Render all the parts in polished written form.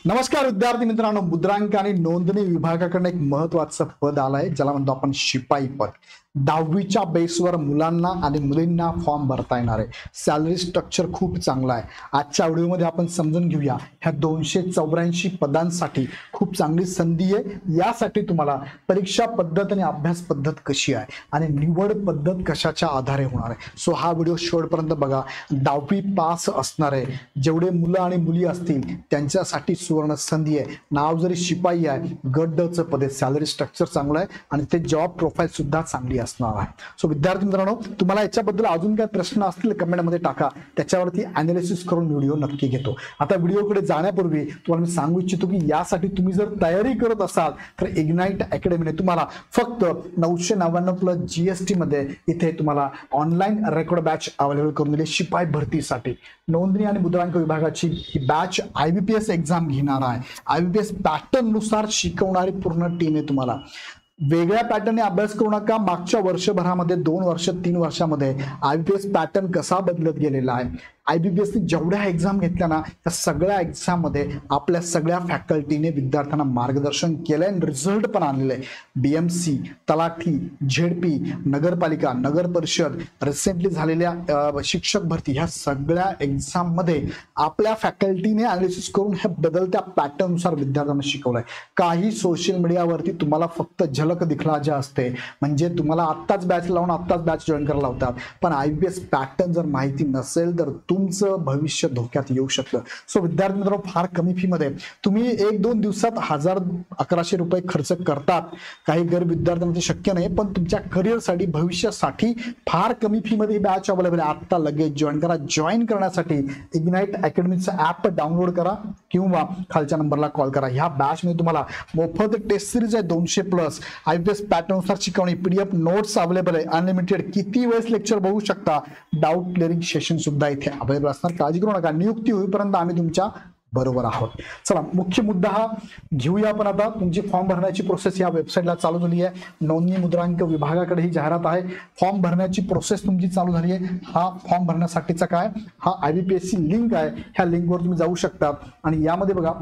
नमस्कार विद्यार्थी मित्रांनो, मुद्रांक आणि नोंदणी विभागाकडून एक महत्त्वाचं पद आलंय ज्याला म्हणतो आपण शिपाई पद। 10वीच्या बेसवर मुलांना आणि मुलींना फॉर्म भरता येणार आहे। सॅलरी स्ट्रक्चर खूप चांगला आहे। आजच्या व्हिडिओमध्ये आपण समजून घेऊया ह्या 284 पदांसाठी खूप चांगली संधी आहे। यासाठी तुम्हाला परीक्षा पद्धत आणि अभ्यास पद्धत कशी आहे आणि निवड पद्धत कशाच्या आधारे होणार आहे। सो हा व्हिडिओ शेवटपर्यंत बघा। 10वी पास असणार आहे जेवढे मुलं आणि मुली असतील त्यांच्यासाठी सुवर्ण संधी आहे। नाव जरी शिपाई आहे, गट ड चं पद आहे, सॅलरी स्ट्रक्चर चांगलं आहे आणि ते जॉब प्रोफाईल सुद्धा चांगली असणार आहे। सो विद्यार्थी मित्रांनो, तुम्हाला याच्याबद्दल अजून काय प्रश्न असतील कमेंट मध्ये टाका, त्याच्यावरती अनालिसिस करून व्हिडिओ नक्की घेतो। आता व्हिडिओकडे जाण्यापूर्वी तुम्हाला मी सांगू इच्छितो की यासाठी तुम्ही जर तयारी करत असाल तर इग्नाइट अकॅडमीने तुम्हाला फक्त 999 प्लस जीएसटी मध्ये इथे तुम्हाला ऑनलाईन रेकॉर्ड बॅच अवेलेबल करून दिली। शिपाई भरतीसाठी नोंदणी आणि मुद्रांक विभागाची ही बॅच IBPS एक्झाम घेणार आहे। IBPS पॅटर्न नुसार शिकवणारी पूर्ण टीम आहे। तुम्हाला वेगळ्या पॅटर्नने अभ्यास करू नका। मागच्या वर्षभरामध्ये 2 वर्ष 3 वर्षामध्ये IBPS पॅटर्न कसा बदलत गेलेला आहे। IBPS ने जेवढ्या एक्झाम घेतल्या ना त्या सगळ्या एक्झाम मध्ये आपल्या सगळ्या फॅकल्टीने विद्यार्थ्यांना मार्गदर्शन केलंय आणि रिझल्ट पण आणलेले आहे। BMC, तलाठी, ZP, नगरपालिका, नगर परिषद, रिसेंटली झालेल्या शिक्षक भरती ह्या सगळ्या एक्झाम मध्ये आपल्या फॅकल्टीने अनालिसिस करून हे बदलत्या पॅटर्न नुसार विद्यार्थ्यांना शिकवलंय। काही सोशल मीडियावरती तुम्हाला फक्त झलक दिखलाजा असते, म्हणजे तुम्हाला आत्ताच बॅच लावून आत्ताच बॅच जॉईन करायला लावतात, पण IBPS पॅटर्न जर माहिती नसेल तर तुमचं भविष्य धोक्यात येऊ शकतं। सो विद्यार्थी मित्रांनो, फार कमी फी मध्ये तुम्ही 1-2 दिवसात 1000-1100 रुपये खर्च करतात। काही गरीब विद्यार्थ्यांना शक्य नाही, पण तुमच्या करिअरसाठी भविष्यासाठी फार कमी फी मध्ये बॅच अवेलेबल आहे। आता लगेच जॉईन करा। जॉईन करण्यासाठी इग्नाइट अकॅडमीचं ऍप डाउनलोड करा किंवा खालच्या नंबरला कॉल करा। ह्या बॅच मध्ये तुम्हाला मोफत टेस्ट सिरीज आहे 200 प्लस, IBPS पॅटर्न नुसार शिकवणी, PDF नोट्स अवेलेबल आहे, अनलिमिटेड किती वेळेस लेक्चर बघू शकता, डाऊट क्लिअरिंग सेशन सुद्धा इथे अवेलेबल असणार। काळजी करू नका, नियुक्ती होईपर्यंत आम्ही तुमच्या बरोबर आहोत। चला मुख्य मुद्दा हा घेऊया आपण आता। तुमची फॉर्म भरण्याची प्रोसेस या वेबसाईटला चालू झाली आहे। नोंदणी मुद्रांक विभागाकडे ही जाहिरात आहे। फॉर्म भरण्याची प्रोसेस तुमची चालू झाली आहे। हा फॉर्म भरण्यासाठीचा काय हा IBPS ची लिंक आहे, ह्या लिंकवर तुम्ही जाऊ शकता आणि यामध्ये बघा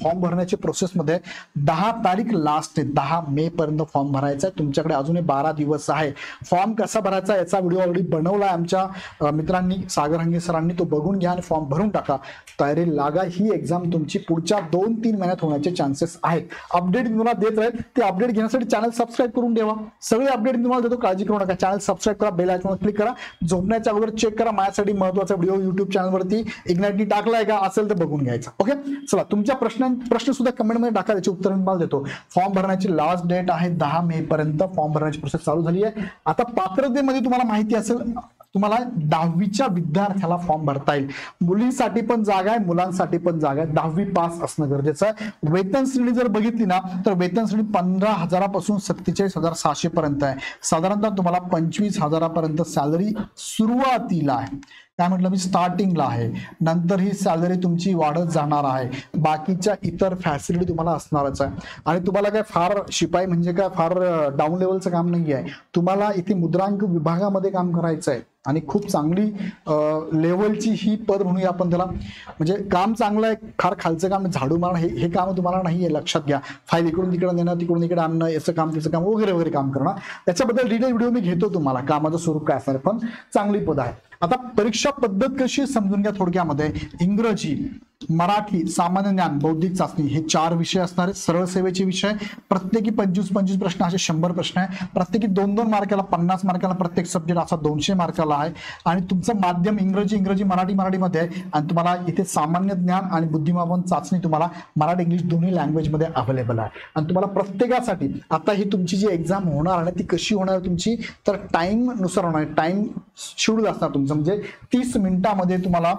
फॉर्म भरण्याची प्रोसेस मध्ये 10 तारीख लास्ट आहे, 10 मे पर्यंत फॉर्म भरायचा आहे। तुमच्याकडे अजून 12 दिवस आहे। फॉर्म कसा भरायचा याचा व्हिडिओ ऑलरेडी बनवला आहे आमच्या मित्रांनी, सागर हंगे सरांनी, तो बघून घ्या आणि फॉर्म भरून टाका। तयारी लागा। ही एक्झाम तुमची पुढच्या 2-3 महिन्यात होण्याचे चान्सेस आहेत। अपडेट तुम्हाला देत राहील, ते अपडेट घेण्यासाठी चॅनल सबस्क्राईब करून ठेवा। सगळे अपडेट तुम्हाला देतो, काळजी करू नका। चॅनल सबस्क्राईब करा, बेल आयकॉनवर क्लिक करा, झोपण्याच्या अगोदर चेक करा माझ्यासाठी महत्त्वाचा व्हिडिओ YouTube चॅनलवरती इग्नाइटनी टाकलाय का, असेल तर बघून घ्यायचा। ओके, चला तुमच्या प्रश्न सुद्धा कमेंट मध्ये टाका, त्याचे उत्तर मी तुम्हाला देतो। फॉर्म भरण्याची लास्ट डेट आहे 10 मे पर्यंत फॉर्म भरण्याची प्रोसेस चालू झाली आहे। आता पात्रतेमध्ये तुम्हाला माहिती असेल, तुम्हाला 10वीच्या विद्यार्थ्याला फॉर्म भरता येईल। मुलींसाठी पण जागा आहे, मुलांसाठी पण जागा आहे। 10वी पास असणं गरजेचं आहे। वेतन श्रेणी जर बघितली ना तर वेतन श्रेणी 15,000 पासून 47,600 पर्यंत आहे। साधारणतः तुम्हाला 25,000 पर्यंत सॅलरी सुरुवातीला आहे। काय म्हटलं मी, स्टार्टिंगला आहे। नंतर ही सॅलरी तुमची वाढत जाणार आहे। बाकीच्या इतर फॅसिलिटी तुम्हाला असणारच आहे। आणि तुम्हाला काय फार शिपाई म्हणजे काय फार डाऊन लेवलचं काम नाही आहे। तुम्हाला इथे मुद्रांक विभागामध्ये काम करायचं आहे आणि खूप चांगली लेवलची ही पद म्हणूया आपण त्याला, म्हणजे काम चांगलं आहे। फार खालचं काम झाडू मारणं हे काम तुम्हाला नाही आहे, लक्षात घ्या। फाईल इकडून तिकडे नेणं, तिकडून इकडे आणणं, याचं काम त्याचं काम वगैरे वगैरे काम करणं, त्याच्याबद्दल डिटेल व्हिडिओ मी घेतो तुम्हाला, कामाचं स्वरूप काय असणार, पण चांगली पद आहे। आता परीक्षा पद्धत कशी समजून घ्या थोडक्यामध्ये। इंग्रजी, मराठी, सामान्य ज्ञान, बौद्धिक चाचणी हे 4 विषय असणार आहेत। सरळ सेवेचे विषय प्रत्येकी 25-25 प्रश्न, असे 100 प्रश्न आहे। प्रत्येकी 2-2 मार्काला, 50 मार्काला प्रत्येक सब्जेक्ट, असा 200 मार्काला आहे। आणि तुमचं माध्यम इंग्रजी, मराठीमध्ये आहे। आणि तुम्हाला इथे सामान्य ज्ञान आणि बुद्धिमापन चाचणी तुम्हाला मराठी इंग्लिश दोन्ही लँग्वेज मध्ये अवेलेबल आहे। आणि तुम्हाला प्रत्येकासाठी आता ही तुमची जी एक्झाम होणार आहे ती कशी होणार आहे तुमची, तर टाइम नुसार होणार आहे। टाइम शेड्यूल असणार तुमचं, म्हणजे 30 मिनिटामध्ये तुम्हाला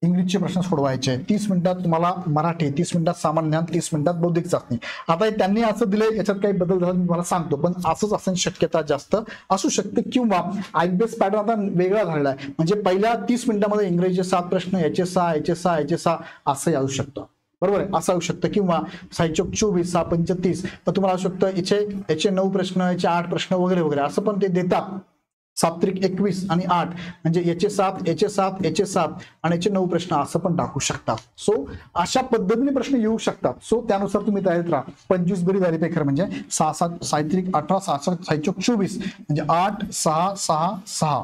इंग्लिशचे प्रश्न सोडवायचे, 30 मिनिटात तुम्हाला मराठी, 30 मिनिटात सामान्य ज्ञान, 30 मिनिटात बौद्धिक चाचणी। आता त्यांनी असं दिलंय, याच्यात काही बदल झाला मी तुम्हाला सांगतो, पण असंच असण्याची शक्यता जास्त असू शकते। किंवा IBPS पॅटर्न आता वेगळा झालेला आहे, म्हणजे पहिल्या 30 मिनिटामध्ये इंग्रजीचे 7 प्रश्न, याचे 6 असं येऊ शकतं, बरोबर आहे, असं येऊ शकतं। किंवा 6 × 24, 6 × 35, तर तुम्हाला असू शकतं याचे 9 प्रश्न, याचे 8 प्रश्न वगैरे वगैरे, असं पण ते देतात। 7 त्रिक 21 आणि 8 म्हणजे याचे 7 याचे 7 याचे 7 आणि याचे 9 प्रश्न असं पण टाकू शकतात. सो अशा पद्धतीने प्रश्न येऊ शकतात. सो त्यानुसार तुम्ही तयारीत राहा. 25 बेरीज झाली पेकर म्हणजे 6 7 7 त्रिक 18 6 7 6 चौक 24 म्हणजे 8 6 6 6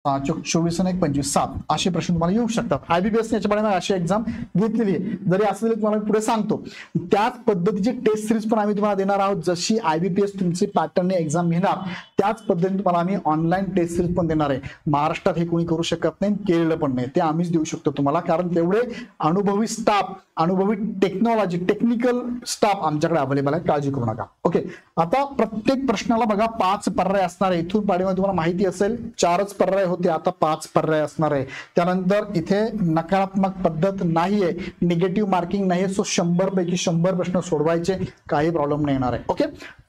6 चौक 24 आणि 1 25 7 असे प्रश्न तुम्हाला येऊ शकतात. IBPS याच्याप्रमाणे अशी एक्झाम घेतलेली आहे. जरी असले तुम्हाला पुढे सांगतो. त्याच पद्धतीची टेस्ट सिरीज पण आम्ही तुम्हाला देणार आहोत. जशी IBPS तुमची पॅटर्नने एक्झाम घेणार त्याच पद्धतीने तुम्हाला आम्ही ऑनलाईन टेस्ट सिरीज पण देणार आहे. महाराष्ट्रात हे कोणी करू शकत नाही, केलेलं पण नाही. ते आम्हीच देऊ शकतो तुम्हाला, कारण तेवढे अनुभवी स्टाफ, अनुभवी टेक्नॉलॉजी, टेक्निकल स्टाफ आमच्याकडे अवेलेबल आहे. काळजी करू नका. ओके, आता प्रत्येक प्रश्नाला बघा 5 पर्याय असणार आहे. इथून पाठीमागे तुम्हाला माहिती असेल 4च पर्याय होते, आता 5 पर्याय असणार आहे. त्यानंतर इथे नकारात्मक पद्धत नाहीये, निगेटिव्ह मार्किंग नाहीये. सो 100 पैकी 100 प्रश्न सोडवायचे, काही प्रॉब्लेम नाही येणार आहे. ओके,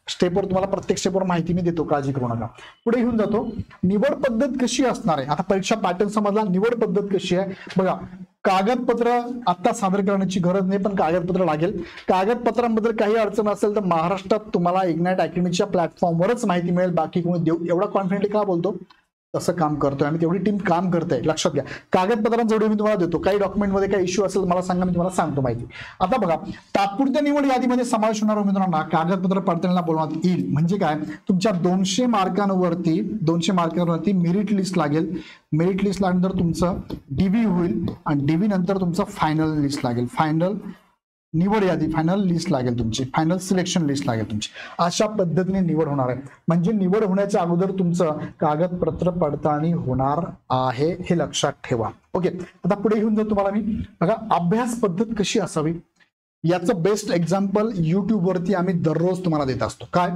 स्टेपवर तुम्हाला प्रत्येक स्टेपवर माहिती मी देतो, काळजी करू नका. पुढे घेऊन जातो. निवड पद्धत कशी असणार आहे. आता परीक्षा पॅटर्न समजला, निवड पद्धत कशी आहे बघा. कागदपत्र आता सादर करण्याची गरज नाही, पण कागदपत्र लागेल. कागदपत्रांबद्दल काही अडचण असेल तर महाराष्ट्रात तुम्हाला इग्नाइट अकॅडमीच्या प्लॅटफॉर्मवरच माहिती मिळेल. बाकी कोणी देऊ एवढा कॉन्फिडेंटली का बोलतो, तसं काम करतोय आम्ही, तेवढी टीम काम करते, लक्षात घ्या. कागदपत्रांजोडी मी तुम्हाला देतो. काही डॉक्युमेंटमध्ये काही इश्यू असेल मला सांगा, मी तुम्हाला सांगतो माहिती. आता बघा, तात्पुरत्या निवड यादीमध्ये समावेश होणाऱ्या उमेदवारांना कागदपत्र पडताळणीला बोलवण्यात येईल. म्हणजे काय, तुमच्या 200 मार्कांवरती मेरिट लिस्ट लागेल. मेरिट लिस्ट लागल्यानंतर तुमचं DV होईल आणि DV नंतर तुमचं फायनल लिस्ट लागेल. फायनल निवड यादी, फायनल लिस्ट लागेल तुमची, फायनल सिलेक्शन लिस्ट लागेल तुमची. अशा पद्धतीने निवड होणार आहे. म्हणजे निवड होण्याच्या अगोदर तुमचं कागदपत्र पडताळणी होणार आहे, हे लक्षात ठेवा. ओके, आता पुढे घेऊन जातो तुम्हाला मी. बघा, अभ्यास पद्धत कशी असावी याचं बेस्ट एक्झाम्पल युट्यूब वरती आम्ही दररोज तुम्हाला देत असतो. काय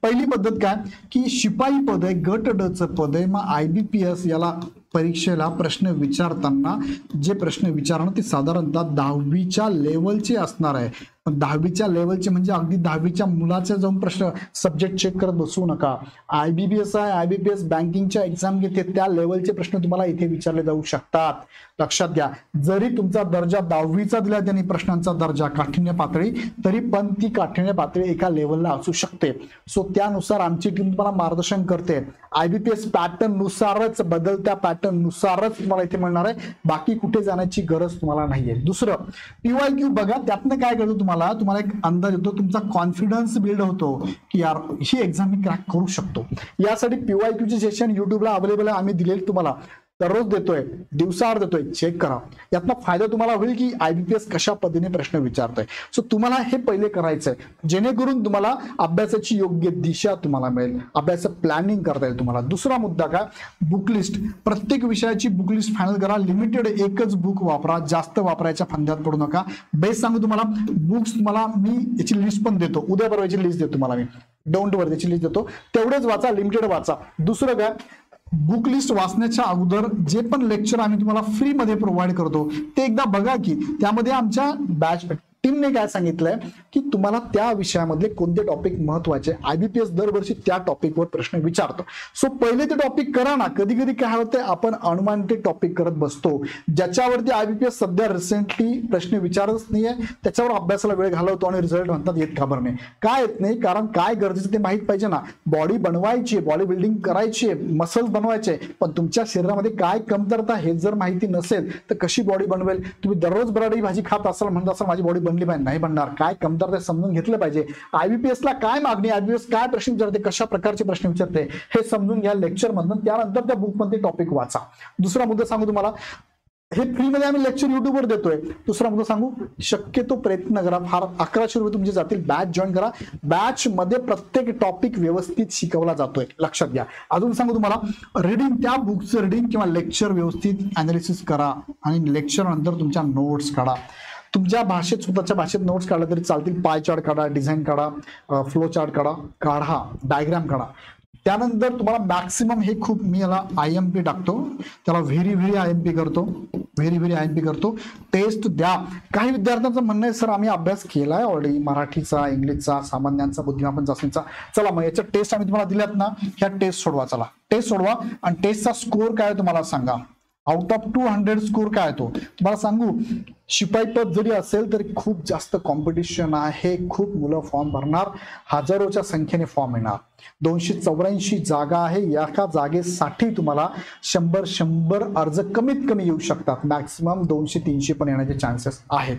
पहिली पद्धत काय की शिपाई पद आहे, गट ड चं पद आहे. मग IBPS याला परीक्षेला प्रश्न विचारताना जे प्रश्न विचारणं ते साधारणतः 10वीच्या लेवलचे असणार आहे. 10वीच्या लेवलचे म्हणजे अगदी 10वीच्या मुलाचे जाऊन प्रश्न सब्जेक्ट चेक करत बसू नका. IBPS आहे, IBPS बँकिंगच्या एक्झाम घेते, त्या लेवलचे प्रश्न तुम्हाला इथे विचारले जाऊ शकतात. लक्षात घ्या, जरी तुमचा दर्जा 10वीचा दिला त्यांनी प्रश्नांचा दर्जा काठिण्य पातळी, तरी पण ती काठिण्य पातळी एका लेवलला असू शकते. सो त्यानुसार आमची टीम तुम्हाला मार्गदर्शन करते. IBPS पॅटर्न नुसारच, बदलत्या पॅटर्न नुसारच तुम्हाला इथे मिळणार आहे. बाकी कुठे जाण्याची गरज तुम्हाला नाहीये. दुसरं PYQ बघा, त्यातनं काय करतो तुम्हाला एक अंदाज येतो, तुमचा कॉन्फिडन्स बिल्ड होतो की यार ही एक्झाम मी क्रॅक करू शकतो. यासाठी PYQ चे सेशन युट्यूबला अवेलेबल आहे, आम्ही दिलेले तुम्हाला दररोज देतोय, दिवसाआड देतोय, चेक करा. यातनं फायदा तुम्हाला होईल की IBPS कशा पद्धतीने प्रश्न विचारतोय. सो तुम्हाला हे पहिले करायचंय, जेणेकरून तुम्हाला अभ्यासाची योग्य दिशा तुम्हाला मिळेल, अभ्यासाचं प्लॅनिंग करता येईल तुम्हाला. दुसरा मुद्दा काय, बुक लिस्ट. प्रत्येक विषयाची बुक लिस्ट फायनल करा. लिमिटेड एकच बुक वापरा, जास्त वापरायच्या फंद्यात पडू नका. बेस सांगू तुम्हाला, बुक्स तुम्हाला मी याची लिस्ट पण देतो, उद्या परवाची लिस्ट देतो तुम्हाला मी, डोंट वरी त्याची लिस्ट देतो, तेवढेच वाचा, लिमिटेड वाचा. दुसरं काय, बुक लिस्ट वाचण्याच्या अगोदर जे पण लेक्चर आम्ही तुम्हाला फ्री मध्ये प्रोव्हाइड करतो ते एकदा बघा की त्यामध्ये आमच्या बॅच टीमने काय सांगितलंय की तुम्हाला त्या विषयामधले कोणते टॉपिक महत्वाचे. IBPS दरवर्षी त्या टॉपिकवर प्रश्न विचारतो. सो पहिले ते टॉपिक करा ना. कधी कधी काय होते, आपण अनुमान ते टॉपिक करत बसतो, ज्याच्यावरती IBPS सध्या रिसेंटली प्रश्न विचारच नाहीये, त्याच्यावर अभ्यासाला वेळ घालवतो आणि रिझल्ट म्हणतात येत खबर नाही. काय येत नाही, कारण काय गरजेचं ते माहित पाहिजे ना. बॉडी बनवायची, बॉडी बिल्डिंग करायची, मसल्स बनवायचे, पण तुमच्या शरीरामध्ये काय कमतरता हे जर माहिती नसेल तर कशी बॉडी बनवेल. तुम्ही दररोज बराडी भाजी खात असाल, म्हणत असाल माझी बॉडी बनली पाहिजे, नाही बनणार. काय कमतरता समजून घेतलं पाहिजे. IBPS ला काय मागणी, IBPS काय प्रश्न विचारते, कशा प्रकारचे प्रश्न विचारते हे समजून घ्या लेक्चर मधून. त्यानंतर त्या बुक मध्ये टॉपिक वाचा. दुसरा मुद्दा सांगू तुम्हाला, हे फ्री मध्ये आम्ही लेक्चर युट्यूबवर देतोय. दुसरा मुद्दा सांगू, शक्यतो प्रयत्न करा, फार 1100 रुपये तुमचे जातील, बॅच जॉईन करा. बॅच मध्ये प्रत्येक टॉपिक व्यवस्थित शिकवला जातोय, लक्षात घ्या. अजून सांगू तुम्हाला, रीडिंग, त्या बुकचं रीडिंग किंवा लेक्चर व्यवस्थित अनालिसिस करा आणि लेक्चर नंतर तुमच्या नोट्स काढा. तुमच्या भाषेत, स्वतःच्या भाषेत नोट्स काढला तरी चालतील. पाय चार्ट काढा, डिझाईन काढा, फ्लो चार्ट काढा, डायग्राम काढा. त्यानंतर तुम्हाला मॅक्सिमम हे खूप, मी याला IMP टाकतो, त्याला व्हेरी IMP करतो, व्हेरी IMP करतो. टेस्ट द्या. काही विद्यार्थ्यांचं म्हणणं आहे सर आम्ही अभ्यास केलाय ऑलरेडी, मराठीचा, इंग्लिशचा, सामान्यांचा, बुद्धिमापन चाचणीचा. चला मग याच्या टेस्ट आम्ही तुम्हाला दिल्यात ना, ह्या टेस्ट सोडवा. चला टेस्ट सोडवा आणि टेस्टचा स्कोर काय तुम्हाला सांगा. आउट ऑफ 200 स्कोर काय तो तुम्हाला सांगू. शिपाई पद जरी असेल तरी खूप जास्त कॉम्पिटिशन आहे, खूप मुलं फॉर्म भरणार, हजारोच्या संख्येने फॉर्म येणार. 284 जागा आहे, एका जागेसाठी तुम्हाला 100 अर्ज कमीत कमी येऊ शकतात, मॅक्सिमम 200-300 पण येण्याचे चान्सेस आहेत.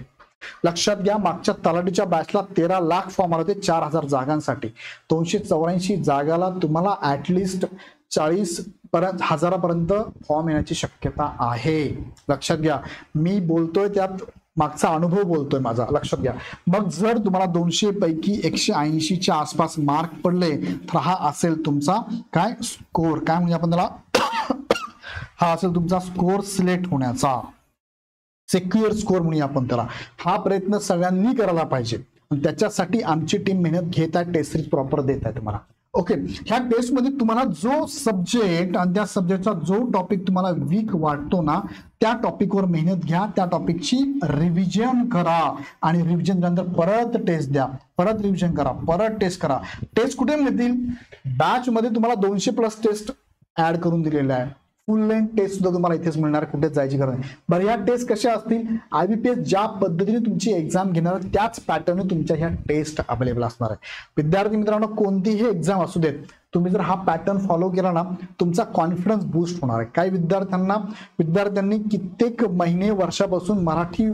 लक्षात घ्या, मागच्या तलाठीच्या बॅचला 13 लाख फॉर्म आले होते 4000 जागांसाठी. 284 जागाला तुम्हाला ऍटलिस्ट 40,000पर्यंत फॉर्म येण्याची शक्यता आहे. लक्षात घ्या, मी बोलतोय त्यात मागचा अनुभव बोलतोय माझा, लक्षात घ्या. मग जर तुम्हाला 200 पैकी 180च्या आसपास मार्क पडले तर हा असेल तुमचा काय स्कोर, काय म्हणजे आपण त्याला हा असेल तुमचा स्कोर सिलेक्ट होण्याचा, सिक्युअर स्कोर म्हणूया आपण त्याला. हा प्रयत्न सगळ्यांनी करायला पाहिजे. त्याच्यासाठी आमची टीम मेहनत घेत आहे, टेस्ट सिरीज प्रॉपर देत आहे तुम्हाला. ओके, ह्या टेस्ट मध्ये तुम्हाला जो सब्जेक्ट आणि त्या सब्जेक्टचा जो टॉपिक तुम्हाला वीक वाटतो ना, त्या टॉपिकवर मेहनत घ्या, त्या टॉपिकची रिव्हिजन करा आणि रिव्हिजन नंतर परत टेस्ट द्या, परत रिव्हिजन करा, परत टेस्ट करा. टेस्ट कुठे मिळतील? बॅच मध्ये तुम्हाला 200+ टेस्ट ऍड करून दिलेल्या आहे. फुल लेंथ टेस्ट सुद्धा तुम्हाला इथेच मिळणार, कुठेच जायची गरज नाही. बरं, ह्या टेस्ट कशा असतील? IBPS ज्या पद्धतीने तुमची एक्झाम घेणार त्याच पॅटर्नने तुमच्या ह्या टेस्ट अवेलेबल असणार आहे. विद्यार्थी मित्रांनो, कोणतीही एक्झाम असू देत, तुम्ही जर हा पॅटर्न फॉलो केला ना, तुमचा कॉन्फिडन्स बूस्ट होणार आहे. काही विद्यार्थ्यांनी कित्येक महिने वर्षापासून मराठी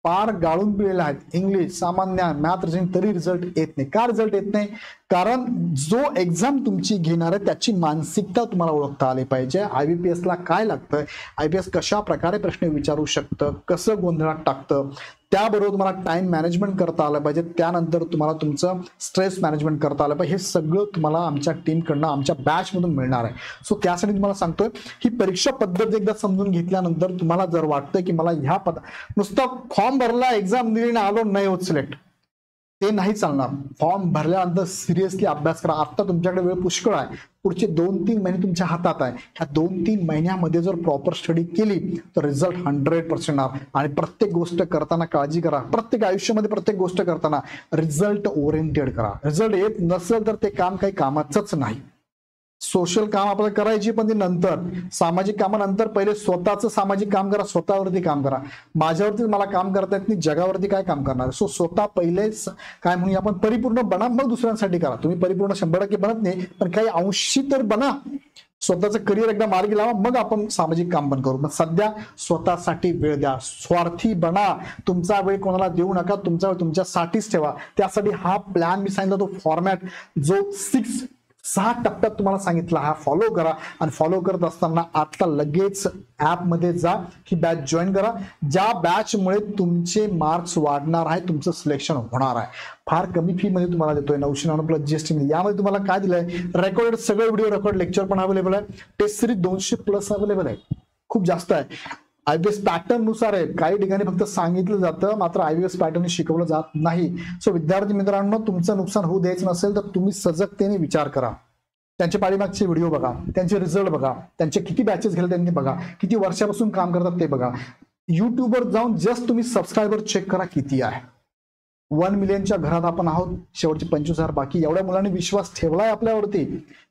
पार गाळून पिलेले आहेत, इंग्लिश, सामान्य, मॅथ, रिजनिंग, तरी रिझल्ट येत नाही. का रिझल्ट येत नाही? कारण जो एक्झाम तुमची घेणार आहे त्याची मानसिकता तुम्हाला ओळखता आली पाहिजे. IBPS ला काय लागतं, IBPS कशा प्रकारे प्रश्न विचारू शकतं, कसं गोंधळात टाकतं, त्याबरोबर तुम्हाला टाइम मॅनेजमेंट करता आलं पाहिजे, त्यानंतर तुम्हाला तुमचं स्ट्रेस मॅनेजमेंट करता आलं पाहिजे. हे सगळं तुम्हाला आमच्या टीमकडनं, आमच्या बॅचमधून मिळणार आहे. सो त्यासाठी तुम्हाला सांगतोय, ही परीक्षा पद्धत एकदा समजून घेतल्यानंतर तुम्हाला जर वाटतंय की मला ह्या नुसतं फॉर्म भरला, एक्झाम दिली ना, आलो नाही होत सिलेक्ट, ते नाही चालणार. फॉर्म भरल्यानंतर सिरियसली अभ्यास करा. आता तुमच्याकडे वेळ पुष्कळ आहे, पुढचे 2-3 महिने तुमच्या हातात आहे. ह्या 2-3 महिन्यामध्ये जर प्रॉपर स्टडी केली तर रिझल्ट 100% येणार. आणि प्रत्येक गोष्ट करताना काळजी करा, प्रत्येक आयुष्यामध्ये प्रत्येक गोष्ट करताना रिझल्ट ओरिएंटेड करा. रिझल्ट येत नसेल तर ते काम काही कामाचंच नाही. सोशल काम आपल्याला करायची, पण ती नंतर. सामाजिक कामानंतर पहिले स्वतःचं सामाजिक काम करा, स्वतःवरती काम करा. माझ्यावरती मला काम करता येत नाही, जगावरती काय काम करणार? सो स्वतः पहिले काय म्हणूया आपण परिपूर्ण बना, मग दुसऱ्यांसाठी करा. तुम्ही परिपूर्ण 100% बनत नाही, पण काही अंशी तर बना. स्वतःचं करिअर एकदा मार्गी लावा, मग आपण सामाजिक काम पण करू. मग सध्या स्वतःसाठी वेळ द्या, स्वार्थी बना. तुमचा वेळ कोणाला देऊ नका, तुमचा वेळ तुमच्यासाठीच ठेवा. त्यासाठी हा प्लॅन मी सांगितला, तो फॉर्मॅट जो 6 टप्प्यात तुम्हाला सांगितला, हा फॉलो करा. आणि फॉलो करत असताना आता लगेच ऍप मध्ये जा, ही बॅच जॉईन करा. ज्या बॅचमुळे तुमचे मार्क्स वाढणार आहे, तुमचं सिलेक्शन होणार आहे. फार कमी फी मध्ये तुम्हाला देतोय, 999+ GST मध्ये. यामध्ये तुम्हाला काय दिलंय? रेकॉर्डेड सगळे व्हिडिओ, रेकॉर्ड लेक्चर पण अवेलेबल आहे. टेस्ट सिरीज 200+ अवेलेबल आहे, खूप जास्त आहे. IBPS पॅटर्न नुसार आहे, काही ठिकाणी फक्त सांगितलं जातं, मात्र IBPS पॅटर्न शिकवलं जात नाही. सो विद्यार्थी मित्रांनो, तुमचं नुकसान होऊ द्यायचं नसेल तर तुम्ही सजगतेने विचार करा. त्यांचे पाठीमागचे व्हिडिओ बघा, त्यांचे रिझल्ट बघा, त्यांचे किती बॅचेस गेले त्यांनी बघा, किती वर्षापासून काम करतात ते बघा. युट्यूबवर जाऊन जस्ट तुम्ही सबस्क्रायबर चेक करा किती आहे. 1 मिलियनच्या घरात आपण आहोत, शेवटचे 25,000 बाकी. एवढ्या मुलांनी विश्वास ठेवलाय आपल्यावरती,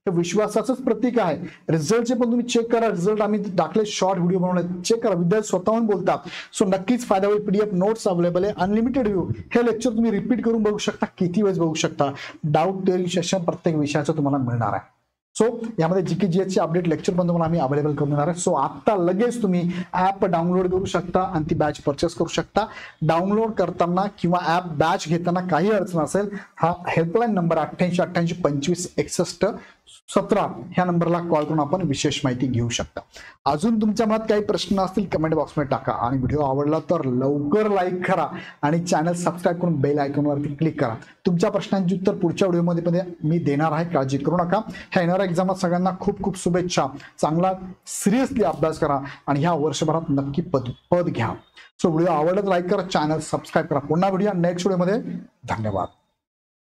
हे विश्वासाचंच प्रतीक आहे. रिझल्टचे पण तुम्ही चेक करा, रिझल्ट आम्ही टाकले, शॉर्ट व्हिडिओ बनवले, चेक करा. विद्यार्थी स्वतःहून बोलतात. सो नक्कीच फायदा होईल. PDF नोट्स अवेलेबल आहे, अनलिमिटेड व्ह्यू. हे लेक्चर तुम्ही रिपीट करून बघू शकता, किती वेळेस बघू शकता. डाऊट क्लिअरिंग सेशन प्रत्येक विषयाचं तुम्हाला मिळणार आहे. सो यामध्ये GK/GS चे अपडेट लेक्चर पण तुम्हाला आम्ही अवेलेबल करून देणार आहे. सो आता लगेच तुम्ही ऍप डाउनलोड करू शकता आणि ती बॅच परचेस करू शकता. डाउनलोड करताना किंवा ऍप बॅच घेताना काही अडचण असेल, हा हेल्पलाईन नंबर 88 25 61 17 ह्या नंबरला कॉल करून आपण विशेष माहिती घेऊ शकता. अजून तुमच्या मनात काही प्रश्न असतील कमेंट बॉक्समध्ये टाका. आणि व्हिडिओ आवडला तर लवकर लाईक करा आणि चॅनल सबस्क्राईब करून बेल आयकॉनवरती क्लिक करा. तुमच्या प्रश्नांची उत्तर पुढच्या व्हिडिओमध्ये मी देणार आहे, काळजी करू नका. ह्या येणाऱ्या एक्झामला सगळ्यांना खूप खूप शुभेच्छा. चांगला सिरियसली अभ्यास करा आणि ह्या वर्षभरात नक्की पद घ्या. सो व्हिडिओ आवडला तर लाईक करा, चॅनल सबस्क्राईब करा. पुन्हा व्हिडिओ नेक्स्ट व्हिडिओमध्ये. धन्यवाद.